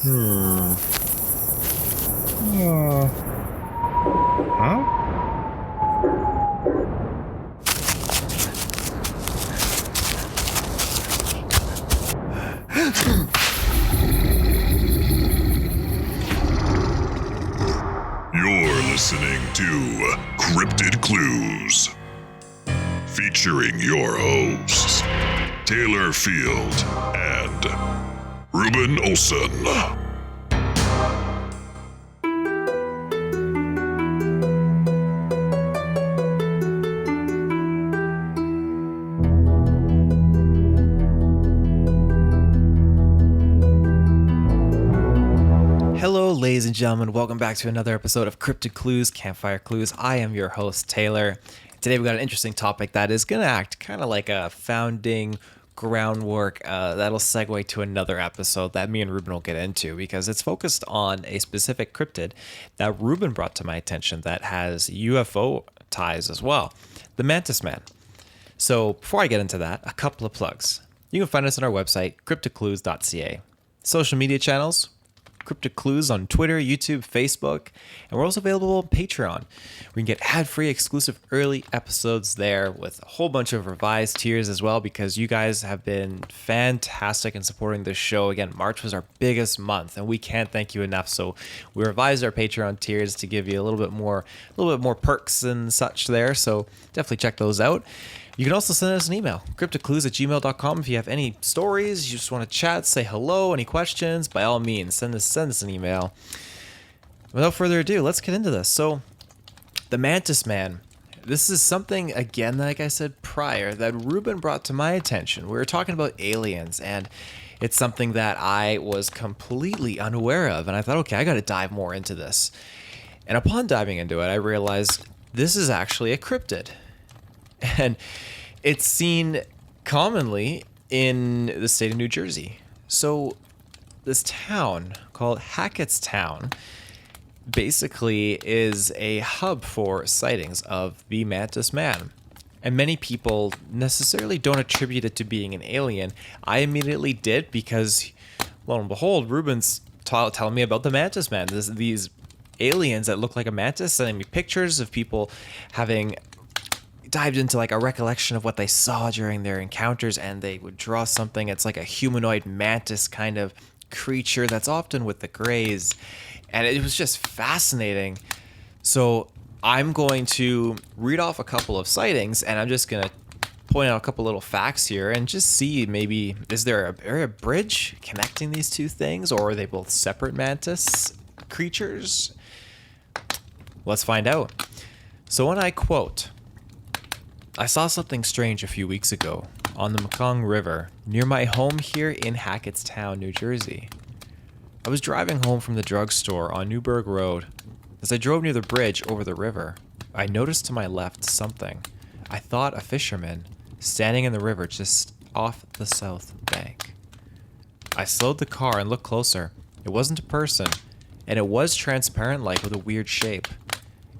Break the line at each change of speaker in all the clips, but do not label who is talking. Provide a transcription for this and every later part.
Huh?
You're listening to Cryptid Clues, featuring your hosts, Taylor Field and Ruben Olson.
Hello, ladies and gentlemen. Welcome back to another episode of Cryptid Clues, Campfire Clues. I am your host, Taylor. Today we've got an interesting topic that is going to act kind of like a founding groundwork that'll segue to another episode that me and Ruben will get into because it's focused on a specific cryptid that Ruben brought to my attention that has UFO ties as well, the Mantis Man. So before I get into that, a couple of plugs. You can find us on our website, CryptidClues.ca. Social media channels, Cryptid Clues on Twitter, YouTube, Facebook, and we're also available on Patreon. We can get ad-free exclusive early episodes there with a whole bunch of revised tiers as well because you guys have been fantastic in supporting this show. Again, March was our biggest month and we can't thank you enough. So we revised our Patreon tiers to give you a little bit more perks and such there. So definitely check those out. You can also send us an email, cryptidclues@gmail.com. If you have any stories, you just want to chat, say hello, any questions, by all means, send us an email. Without further ado, let's get into this. So, the Mantis Man. This is something, again, like I said prior, that Ruben brought to my attention. We were talking about aliens, and it's something that I was completely unaware of. And I thought, okay, I got to dive more into this. And upon diving into it, I realized this is actually a cryptid. And it's seen commonly in the state of New Jersey. So this town called Hackettstown basically is a hub for sightings of the Mantis Man. And many people necessarily don't attribute it to being an alien. I immediately did because, lo and behold, Ruben's telling me about the Mantis Man. These aliens that look like a mantis, sending me pictures of people having dived into like a recollection of what they saw during their encounters, and they would draw something. It's like a humanoid mantis kind of creature that's often with the grays, and it was just fascinating. So I'm going to read off a couple of sightings, and I'm just gonna point out a couple little facts here and just see maybe is there a bridge connecting these two things, or are they both separate mantis creatures? Let's find out. So when I quote, "I saw something strange a few weeks ago on the Mekong River near my home here in Hackettstown, New Jersey. I was driving home from the drugstore on Newburgh Road. As I drove near the bridge over the river, I noticed to my left something. I thought a fisherman standing in the river just off the south bank. I slowed the car and looked closer. It wasn't a person, and it was transparent-like with a weird shape.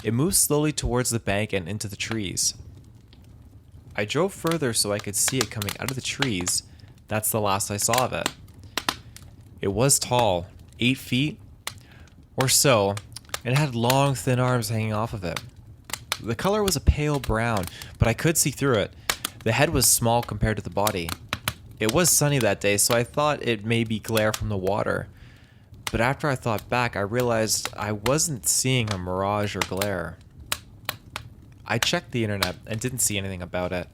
It moved slowly towards the bank and into the trees. I drove further so I could see it coming out of the trees. That's the last I saw of it. It was tall, 8 feet or so, and it had long, thin arms hanging off of it. The color was a pale brown, but I could see through it. The head was small compared to the body. It was sunny that day, so I thought it may be glare from the water. But after I thought back, I realized I wasn't seeing a mirage or glare. I checked the internet and didn't see anything about it.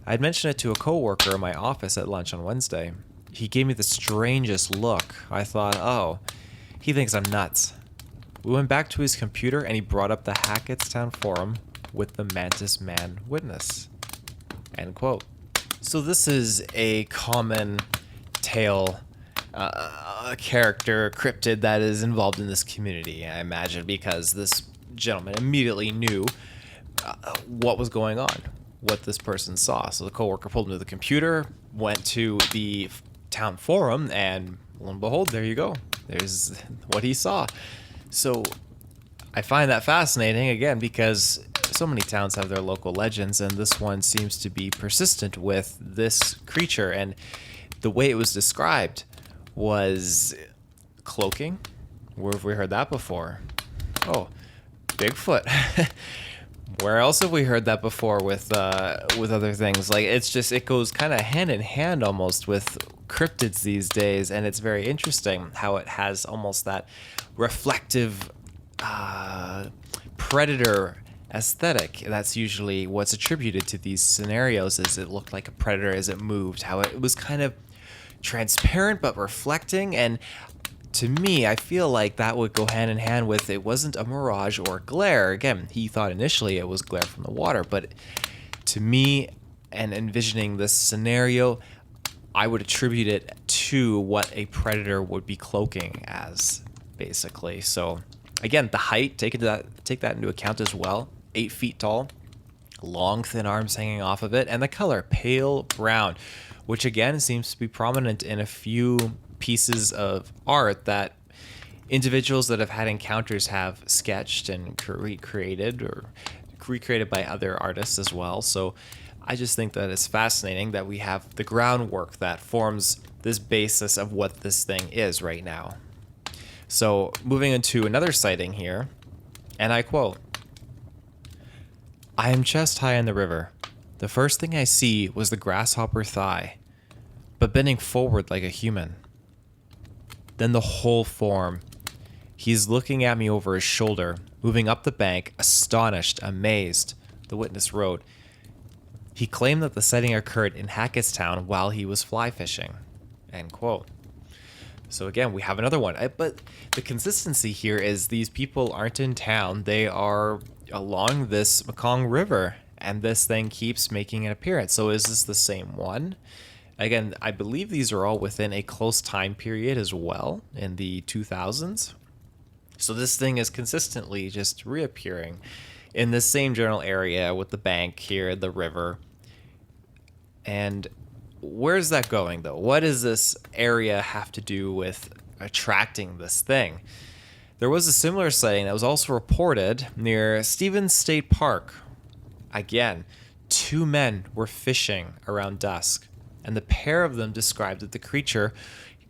I had mentioned it to a coworker in my office at lunch on Wednesday. He gave me the strangest look. I thought, oh, he thinks I'm nuts. We went back to his computer and he brought up the Hackettstown forum with the Mantis Man witness." End quote. So this is a common tale, character, cryptid that is involved in this community, I imagine, because this gentleman immediately knew what was going on, what this person saw. So the coworker pulled him to the computer, went to the town forum, and lo and behold, there you go. There's what he saw. So I find that fascinating, again, because so many towns have their local legends, and this one seems to be persistent with this creature. And the way it was described was cloaking. Where have we heard that before? Oh, Bigfoot. Where else have we heard that before with other things? Like, it goes kind of hand in hand almost with cryptids these days, and it's very interesting how it has almost that reflective predator aesthetic. That's usually what's attributed to these scenarios, is it looked like a predator as it moved, how it was kind of transparent but reflecting. And to me, I feel like that would go hand in hand with it wasn't a mirage or glare. Again, he thought initially it was glare from the water, but to me, and envisioning this scenario, I would attribute it to what a predator would be cloaking as, basically. So again, the height, take that into account as well. 8 feet tall, long thin arms hanging off of it, and the color pale brown, which again seems to be prominent in a few pieces of art that individuals that have had encounters have sketched and recreated, or recreated by other artists as well. So I just think that it's fascinating that we have the groundwork that forms this basis of what this thing is right now. So moving into another sighting here, and I quote, "I am chest high in the river. The first thing I see was the grasshopper thigh, but bending forward like a human. Then the whole form. He's looking at me over his shoulder, moving up the bank, astonished, amazed," the witness wrote. He claimed that the sighting occurred in Hackettstown while he was fly fishing. End quote. So again, we have another one. But the consistency here is these people aren't in town. They are along this Mekong River, and this thing keeps making an appearance. So is this the same one? Again, I believe these are all within a close time period as well, in the 2000s. So this thing is consistently just reappearing in the same general area with the bank here, the river. And where's that going, though? What does this area have to do with attracting this thing? There was a similar sighting that was also reported near Stevens State Park. Again, 2 men were fishing around dusk, and the pair of them described that the creature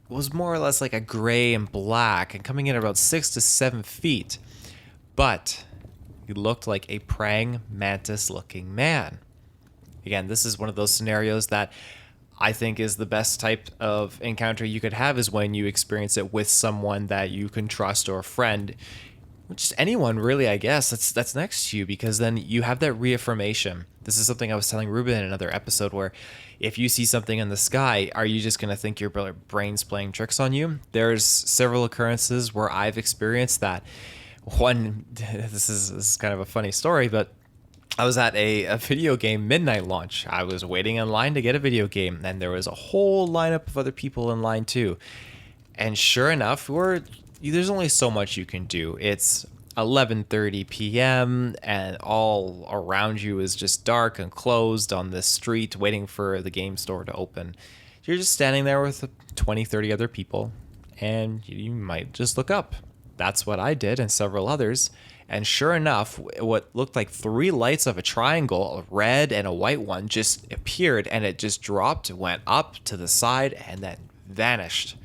was more or less like a gray and black and coming in at about 6 to 7 feet. But he looked like a praying mantis-looking man. Again, this is one of those scenarios that I think is the best type of encounter you could have, is when you experience it with someone that you can trust, or a friend, just anyone really, I guess, that's next to you, because then you have that reaffirmation. This is something I was telling Ruben in another episode, where if you see something in the sky, are you just going to think your brain's playing tricks on you? There's several occurrences where I've experienced that. One, this is kind of a funny story, but I was at a video game midnight launch. I was waiting in line to get a video game, and there was a whole lineup of other people in line too. And sure enough, there's only so much you can do. It's 11:30 p.m. and all around you is just dark and closed on this street, waiting for the game store to open. You're just standing there with 20, 30 other people, and you might just look up. That's what I did, and several others. And sure enough, what looked like 3 lights of a triangle, a red and a white one, just appeared, and it just dropped, went up to the side, and then vanished.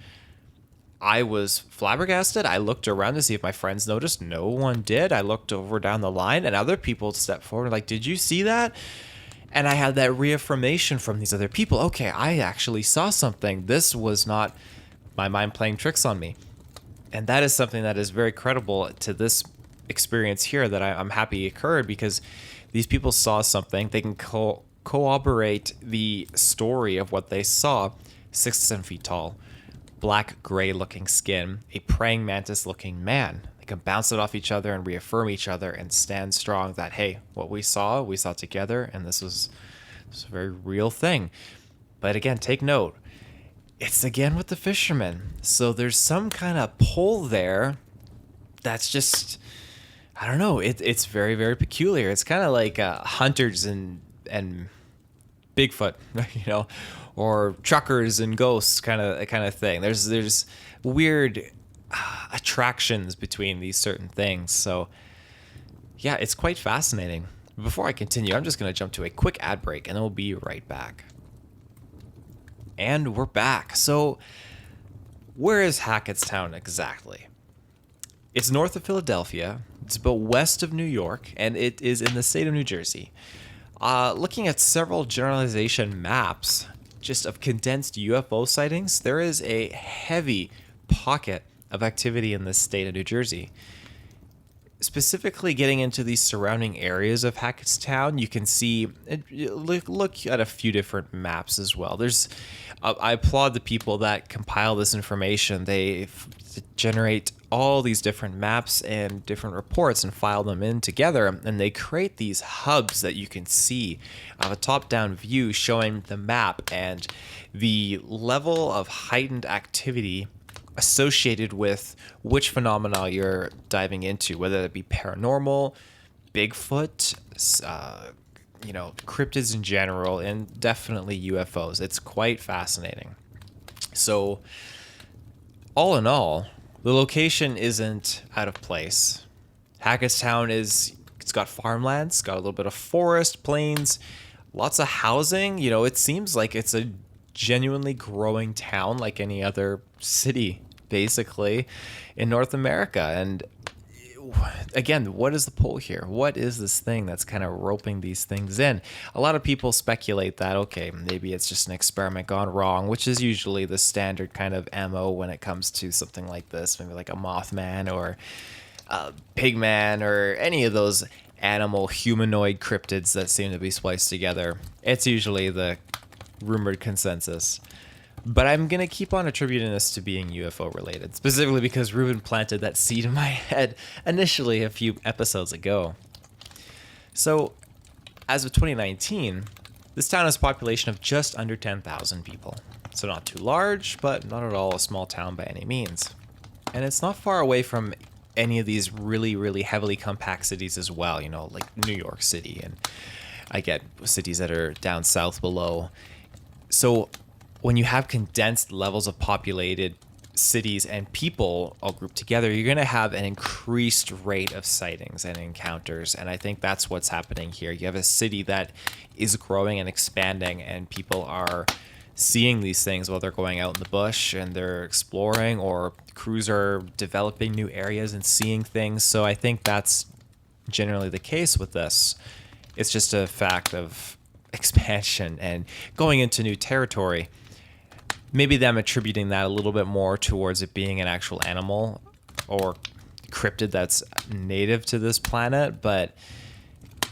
I was flabbergasted. I looked around to see if my friends noticed. No one did. I looked over down the line, and other people stepped forward like, "Did you see that?" And I had that reaffirmation from these other people. Okay, I actually saw something. This was not my mind playing tricks on me. And that is something that is very credible to this experience here that I'm happy occurred, because these people saw something. They can corroborate the story of what they saw. 6 to 7 feet tall, black gray looking skin, a praying mantis looking man. They can bounce it off each other and reaffirm each other and stand strong that, hey, what we saw together, and this was a very real thing. But again, take note, it's again with the fishermen. So there's some kind of pull there that's just, I don't know. It's very, very peculiar. It's kind of like hunters and Bigfoot, or truckers and ghosts kind of thing. There's weird attractions between these certain things. So yeah, it's quite fascinating. Before I continue, I'm just going to jump to a quick ad break, and then we'll be right back. And we're back. So where is Hackettstown exactly? It's north of Philadelphia. It's about west of New York, and it is in the state of New Jersey. Looking at several generalization maps, just of condensed UFO sightings, there is a heavy pocket of activity in the state of New Jersey. Specifically getting into the surrounding areas of Hackettstown, you can see, look at a few different maps as well. I applaud the people that compile this information. They generate all these different maps and different reports and file them in together, and they create these hubs that you can see of a top-down view showing the map and the level of heightened activity associated with which phenomena you're diving into, whether it be paranormal, Bigfoot, cryptids in general, and definitely UFOs. It's quite fascinating. So, all in all, the location isn't out of place. Hackettstown it's got farmlands, got a little bit of forest, plains, lots of housing. It seems like it's a genuinely growing town like any other city, basically, in North America. And again, what is the pull here? What is this thing that's kind of roping these things in? A lot of people speculate that, okay, maybe it's just an experiment gone wrong, which is usually the standard kind of MO when it comes to something like this, maybe like a Mothman or a Pigman or any of those animal humanoid cryptids that seem to be spliced together. It's usually the rumored consensus. But I'm going to keep on attributing this to being UFO related, specifically because Ruben planted that seed in my head initially a few episodes ago. So, as of 2019, this town has a population of just under 10,000 people. So not too large, but not at all a small town by any means. And it's not far away from any of these really, really heavily compact cities as well, like New York City, and I get cities that are down south below. So when you have condensed levels of populated cities and people all grouped together, you're going to have an increased rate of sightings and encounters. And I think that's what's happening here. You have a city that is growing and expanding, and people are seeing these things while they're going out in the bush and they're exploring, or crews are developing new areas and seeing things. So I think that's generally the case with this. It's just a fact of expansion and going into new territory. Maybe them attributing that a little bit more towards it being an actual animal or cryptid that's native to this planet, but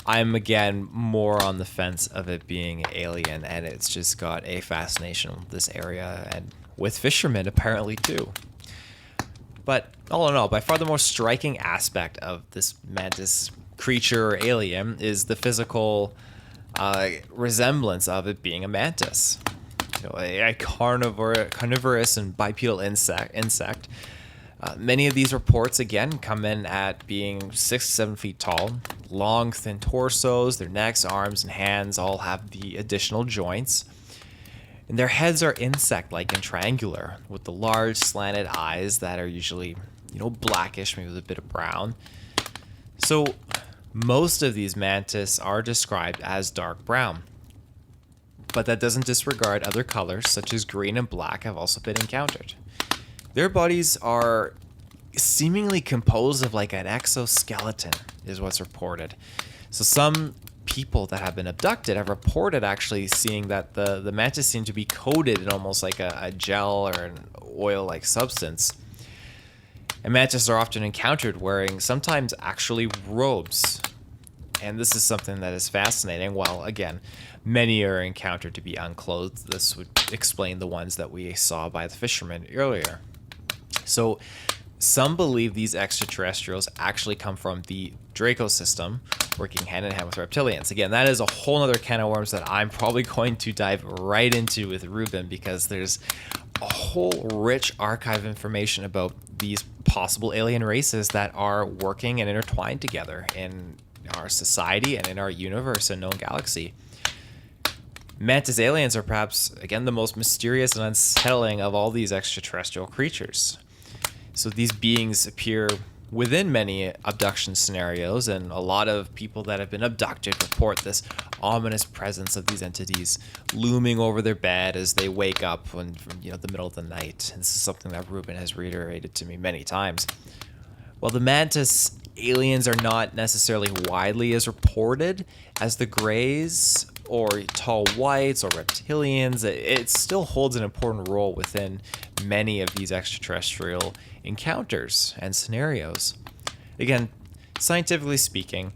I'm again more on the fence of it being alien, and it's just got a fascination with this area and with fishermen apparently too. But all in all, by far the most striking aspect of this mantis creature or alien is the physical resemblance of it being a mantis. A carnivorous and bipedal insect. Many of these reports, again, come in at being 6 to 7 feet tall, long, thin torsos. Their necks, arms, and hands all have the additional joints. And their heads are insect-like and triangular, with the large, slanted eyes that are usually, blackish, maybe with a bit of brown. So most of these mantis are described as dark brown. But that doesn't disregard other colors, such as green and black, have also been encountered. Their bodies are seemingly composed of like an exoskeleton, is what's reported. So some people that have been abducted have reported actually seeing that the mantis seem to be coated in almost like a gel or an oil-like substance. And mantis are often encountered wearing sometimes actually robes. And this is something that is fascinating. While, again, many are encountered to be unclothed, this would explain the ones that we saw by the fishermen earlier. So some believe these extraterrestrials actually come from the Draco system, working hand in hand with reptilians. Again, that is a whole other can of worms that I'm probably going to dive right into with Ruben, because there's a whole rich archive of information about these possible alien races that are working and intertwined together in our society and in our universe and known galaxy. Mantis aliens are perhaps, again, the most mysterious and unsettling of all these extraterrestrial creatures. So these beings appear within many abduction scenarios, and a lot of people that have been abducted report this ominous presence of these entities looming over their bed as they wake up from the middle of the night. This is something that Ruben has reiterated to me many times. While the mantis aliens are not necessarily widely as reported as the greys or tall whites or reptilians, it still holds an important role within many of these extraterrestrial encounters and scenarios. Again, scientifically speaking,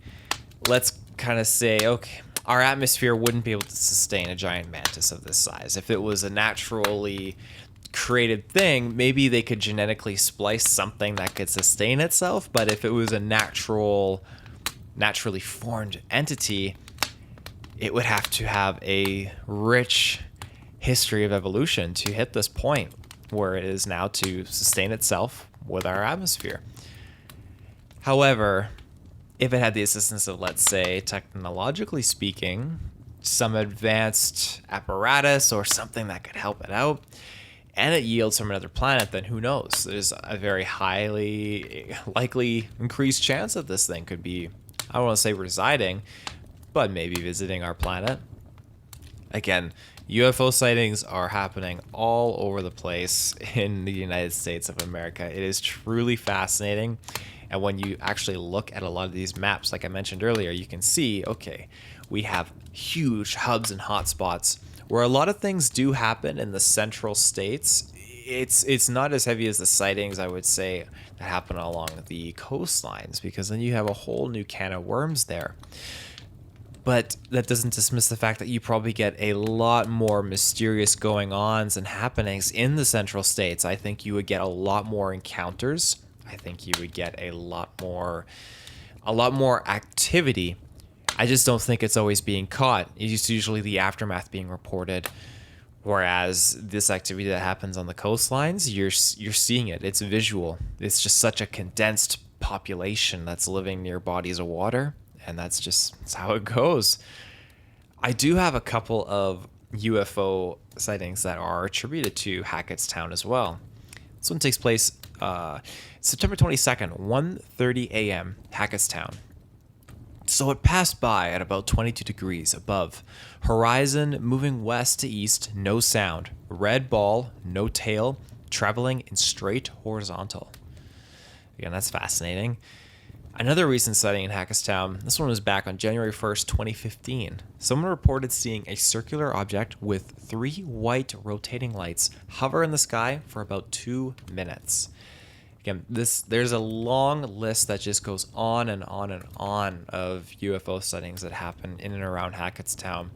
let's kind of say, okay, our atmosphere wouldn't be able to sustain a giant mantis of this size. If it was a naturally created thing, maybe they could genetically splice something that could sustain itself, but if it was a naturally formed entity, it would have to have a rich history of evolution to hit this point where it is now to sustain itself with our atmosphere. However, if it had the assistance of, let's say, technologically speaking, some advanced apparatus or something that could help it out, and it yields from another planet, then who knows? There's a very highly likely increased chance that this thing could be, I don't want to say residing, but maybe visiting our planet. Again, UFO sightings are happening all over the place in the United States of America. It is truly fascinating. And when you actually look at a lot of these maps, like I mentioned earlier, you can see, okay, we have huge hubs and hotspots where a lot of things do happen in the central states. It's not as heavy as the sightings, I would say, that happen along the coastlines, because then you have a whole new can of worms there. But that doesn't dismiss the fact that you probably get a lot more mysterious going-ons and happenings in the central states. I think you would get a lot more encounters. I think you would get a lot more activity. I just don't think it's always being caught. It's usually the aftermath being reported. Whereas this activity that happens on the coastlines, you're seeing it. It's visual. It's just such a condensed population that's living near bodies of water. And that's how it goes. I do have a couple of UFO sightings that are attributed to Hackettstown as well. This one takes place September 22nd, 1:30 a.m., Hackettstown. So it passed by at about 22 degrees above. Horizon moving west to east, no sound. Red ball, no tail, traveling in straight horizontal. Again, that's fascinating. Another recent sighting in Hackettstown, this one was back on January 1st, 2015. Someone reported seeing a circular object with 3 white rotating lights hover in the sky for about 2 minutes. Again, there's a long list that just goes on and on and on of UFO sightings that happen in and around Hackettstown.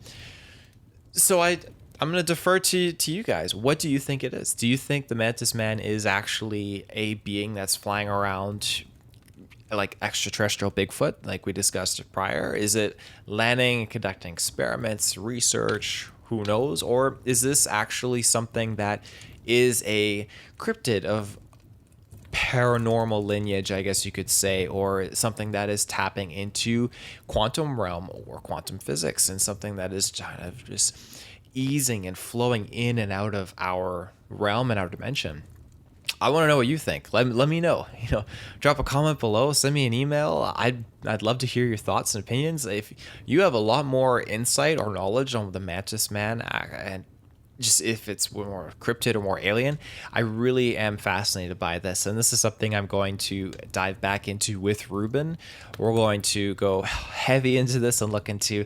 So I'm going to defer to you guys. What do you think it is? Do you think the Mantis Man is actually a being that's flying around like extraterrestrial Bigfoot, like we discussed prior? Is it landing and conducting experiments, research? Who knows? Or is this actually something that is a cryptid of paranormal lineage, I guess you could say, or something that is tapping into quantum realm or quantum physics, and something that is kind of just easing and flowing in and out of our realm and our dimension? I want to know what you think. Let me know. Drop a comment below, send me an email. I'd love to hear your thoughts and opinions. If you have a lot more insight or knowledge on the Mantis Man, and just if it's more cryptid or more alien, I really am fascinated by this. And this is something I'm going to dive back into with Ruben. We're going to go heavy into this and look into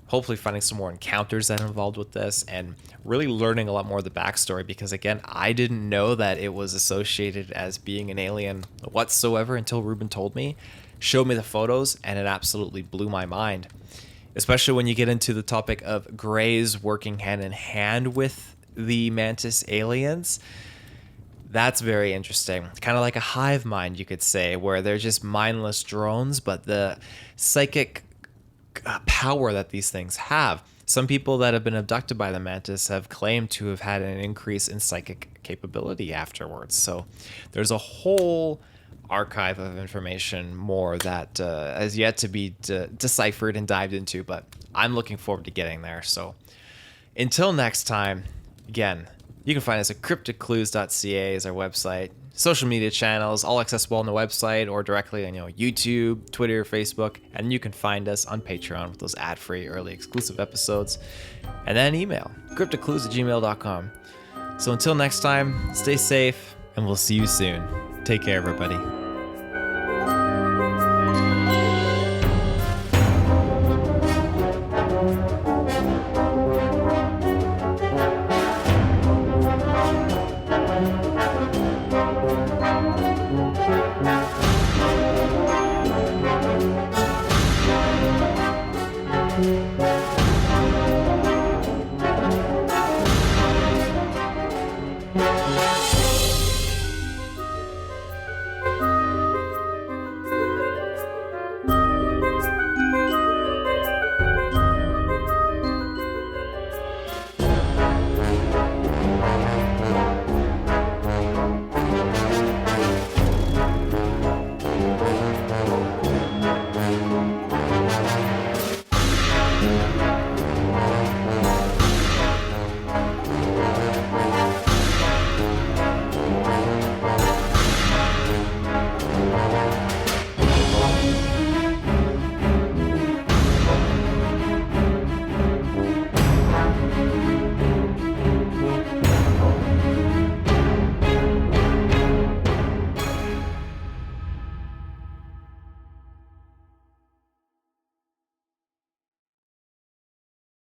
hopefully finding some more encounters that are involved with this and really learning a lot more of the backstory, because again, I didn't know that it was associated as being an alien whatsoever until Ruben told me, showed me the photos, and it absolutely blew my mind. Especially when you get into the topic of Greys working hand in hand with the Mantis aliens. That's very interesting. Kind of like a hive mind, you could say, where they're just mindless drones, but the psychic power that these things have. Some people that have been abducted by the Mantis have claimed to have had an increase in psychic capability afterwards. So there's a whole archive of information more that has yet to be deciphered and dived into, but I'm looking forward to getting there. So until next time, again, You can find us at CryptidClues.ca is our website. Social media channels, all accessible on the website or directly on YouTube, Twitter, Facebook. And you can find us on Patreon with those ad-free, early exclusive episodes. And then email, cryptidclues@gmail.com. So until next time, stay safe, and we'll see you soon. Take care, everybody.